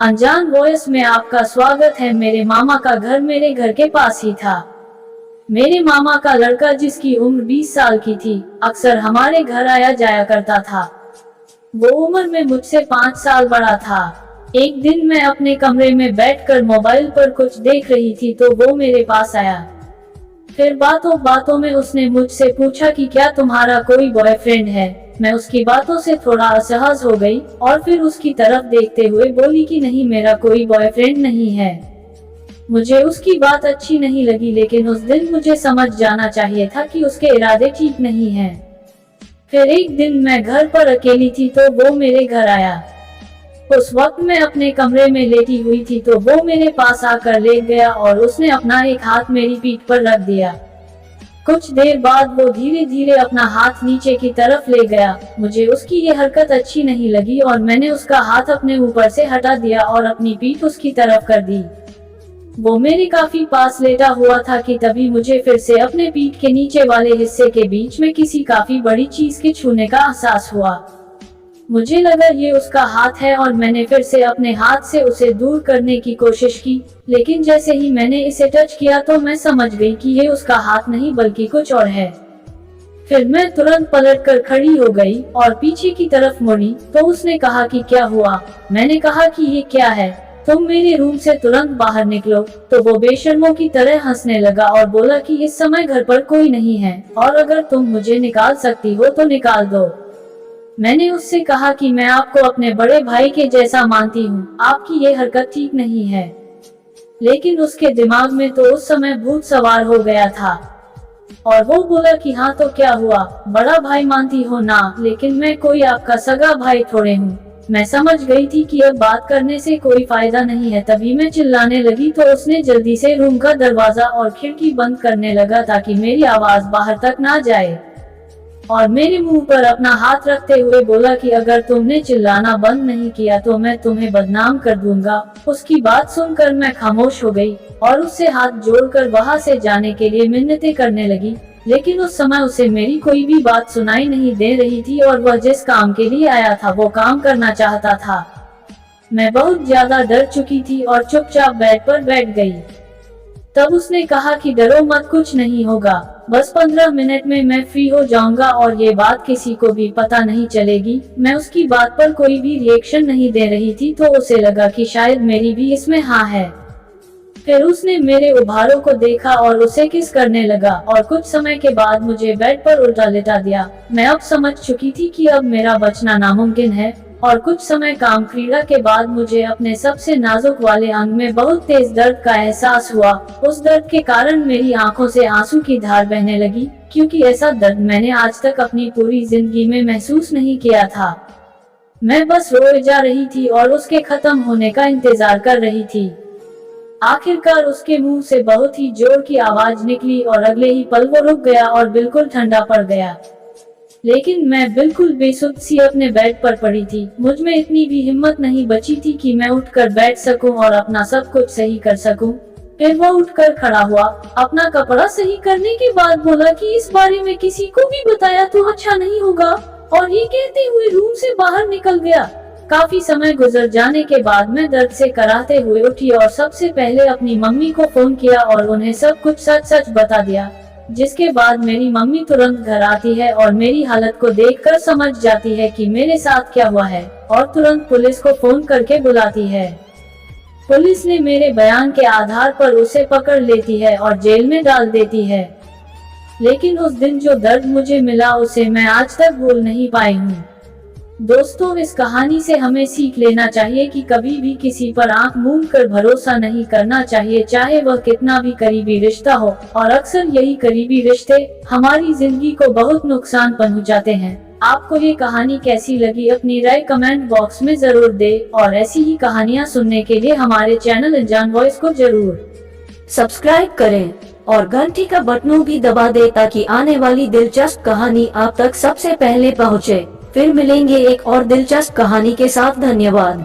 अनजान वॉइस में आपका स्वागत है। मेरे मामा का घर मेरे घर के पास ही था। मेरे मामा का लड़का जिसकी उम्र 20 साल की थी, अक्सर हमारे घर आया जाया करता था। वो उम्र में मुझसे 5 साल बड़ा था। एक दिन मैं अपने कमरे में बैठकर मोबाइल पर कुछ देख रही थी तो वो मेरे पास आया। फिर बातों बातों में उसने मुझसे पूछा कि क्या तुम्हारा कोई बॉयफ्रेंड है। मैं उसकी बातों से थोड़ा असहज हो गई और फिर उसकी तरफ देखते हुए बोली कि नहीं, मेरा कोई बॉयफ्रेंड नहीं है। मुझे उसकी बात अच्छी नहीं लगी, लेकिन उस दिन मुझे समझ जाना चाहिए था कि उसके इरादे ठीक नहीं हैं। फिर एक दिन मैं घर पर अकेली थी तो वो मेरे घर आया। उस वक्त मैं अपने कमरे में लेटी हुई थी तो वो मेरे पास आकर लेट गया और उसने अपना एक हाथ मेरी पीठ पर रख दिया। कुछ देर बाद वो धीरे धीरे अपना हाथ नीचे की तरफ ले गया। मुझे उसकी ये हरकत अच्छी नहीं लगी और मैंने उसका हाथ अपने ऊपर से हटा दिया और अपनी पीठ उसकी तरफ कर दी। वो मेरे काफी पास लेटा हुआ था कि तभी मुझे फिर से अपने पीठ के नीचे वाले हिस्से के बीच में किसी काफी बड़ी चीज के छूने का एहसास हुआ। मुझे लगा ये उसका हाथ है और मैंने फिर से अपने हाथ से उसे दूर करने की कोशिश की, लेकिन जैसे ही मैंने इसे टच किया तो मैं समझ गई कि ये उसका हाथ नहीं बल्कि कुछ और है। फिर मैं तुरंत पलटकर खड़ी हो गई और पीछे की तरफ मुड़ी तो उसने कहा कि क्या हुआ। मैंने कहा कि ये क्या है, तुम मेरे रूम से तुरंत बाहर निकलो। तो वो बेशर्मों की तरह हंसने लगा और बोला कि इस समय घर पर कोई नहीं है और अगर तुम मुझे निकाल सकती हो तो निकाल दो। मैंने उससे कहा कि मैं आपको अपने बड़े भाई के जैसा मानती हूँ, आपकी ये हरकत ठीक नहीं है। लेकिन उसके दिमाग में तो उस समय भूत सवार हो गया था और वो बोला कि हाँ तो क्या हुआ, बड़ा भाई मानती हो ना, लेकिन मैं कोई आपका सगा भाई थोड़े हूँ। मैं समझ गई थी कि अब बात करने से कोई फायदा नहीं है, तभी मैं चिल्लाने लगी तो उसने जल्दी से रूम का दरवाजा और खिड़की बंद करने लगा ताकि मेरी आवाज बाहर तक ना जाए और मेरे मुंह पर अपना हाथ रखते हुए बोला कि अगर तुमने चिल्लाना बंद नहीं किया तो मैं तुम्हें बदनाम कर दूंगा। उसकी बात सुनकर मैं खामोश हो गई और उससे हाथ जोड़कर वहां से जाने के लिए मिन्नतें करने लगी, लेकिन उस समय उसे मेरी कोई भी बात सुनाई नहीं दे रही थी और वह जिस काम के लिए आया था वो काम करना चाहता था। मैं बहुत ज्यादा डर चुकी थी और चुपचाप बेड पर बैठ गई। तब उसने कहा कि डरो मत, कुछ नहीं होगा, बस 15 मिनट में मैं फ्री हो जाऊंगा और ये बात किसी को भी पता नहीं चलेगी। मैं उसकी बात पर कोई भी रिएक्शन नहीं दे रही थी तो उसे लगा कि शायद मेरी भी इसमें हाँ है। फिर उसने मेरे उभारों को देखा और उसे किस करने लगा और कुछ समय के बाद मुझे बेड पर उल्टा लिटा दिया। मैं अब समझ चुकी थी कि अब मेरा बचना नामुमकिन है और कुछ समय काम क्रीड़ा के बाद मुझे अपने सबसे नाजुक वाले अंग में बहुत तेज दर्द का एहसास हुआ। उस दर्द के कारण मेरी आंखों से आंसू की धार बहने लगी, क्योंकि ऐसा दर्द मैंने आज तक अपनी पूरी जिंदगी में महसूस नहीं किया था। मैं बस रोए जा रही थी और उसके खत्म होने का इंतजार कर रही थी। आखिरकार उसके मुंह से बहुत ही जोर की आवाज निकली और अगले ही पल वो रुक गया और बिल्कुल ठंडा पड़ गया। लेकिन मैं बिल्कुल बेसुध सी अपने बेड पर पड़ी थी। मुझ में इतनी भी हिम्मत नहीं बची थी कि मैं उठकर बैठ सकूं और अपना सब कुछ सही कर सकूं। फिर वो उठकर खड़ा हुआ, अपना कपड़ा सही करने के बाद बोला कि इस बारे में किसी को भी बताया तो अच्छा नहीं होगा, और ये कहते हुए रूम से बाहर निकल गया। काफी समय गुजर जाने के बाद मैं दर्द से कराहते हुए उठी और सबसे पहले अपनी मम्मी को फोन किया और उन्हें सब कुछ सच सच बता दिया, जिसके बाद मेरी मम्मी तुरंत घर आती है और मेरी हालत को देखकर समझ जाती है कि मेरे साथ क्या हुआ है और तुरंत पुलिस को फोन करके बुलाती है। पुलिस ने मेरे बयान के आधार पर उसे पकड़ लेती है और जेल में डाल देती है। लेकिन उस दिन जो दर्द मुझे मिला उसे मैं आज तक भूल नहीं पाई हूँ। दोस्तों, इस कहानी से हमें सीख लेना चाहिए कि कभी भी किसी पर आंख मूंद कर भरोसा नहीं करना चाहिए, चाहे वह कितना भी करीबी रिश्ता हो। और अक्सर यही करीबी रिश्ते हमारी जिंदगी को बहुत नुकसान पहुंचाते हैं। आपको ये कहानी कैसी लगी, अपनी राय कमेंट बॉक्स में जरूर दे और ऐसी ही कहानियाँ सुनने के लिए हमारे चैनल अनजान वॉइस को जरूर सब्सक्राइब करें और घंटी का बटन भी दबा दे ताकि आने वाली दिलचस्प कहानी आप तक सबसे पहले पहुँचे। फिर मिलेंगे एक और दिलचस्प कहानी के साथ। धन्यवाद।